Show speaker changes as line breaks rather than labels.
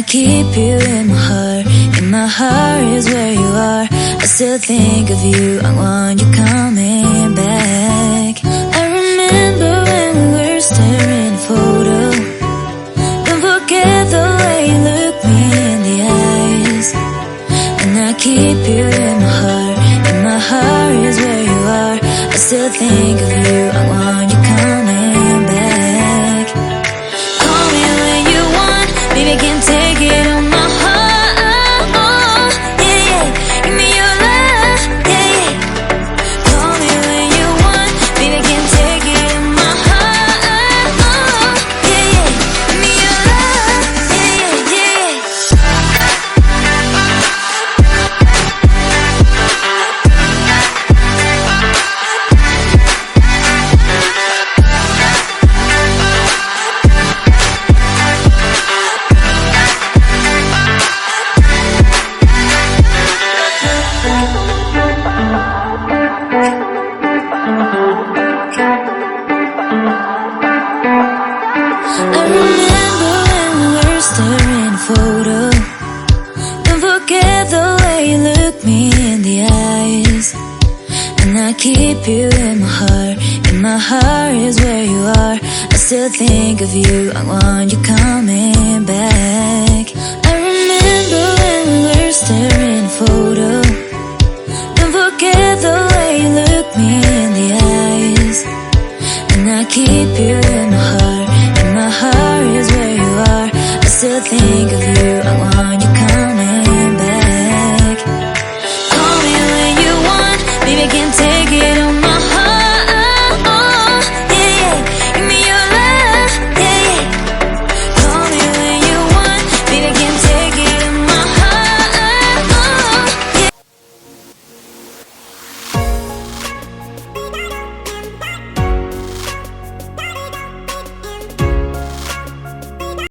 keep you in my heart. In my heart is where you are. I still think of you. I want you coming back. I remember when we were staring at a photo. Don't forget the way you look me in the eyes. And I keep you in my heart. In my heart is where you are. I still think of you. I want you coming back. Call me when you want. Baby, I can't take it on my heart. Yeah, yeah. Give me your love. Yeah, yeah. Call me when you want. Baby, I can't take it on my heart. Yeah, yeah. Give me your love. Yeah, yeah, I remember when we were staring at a photo. Don't forget the way you look me in the eyes. And I keep you in my heart. In my heart is where you are. I still think of you. I want you coming back. I remember when we were staring at a photo. Don't forget the way you look me in the eyes. And I keep you in my heart. In my heart is where you are. I still think of you. I want you coming back. Call me when you want. Baby, I can't take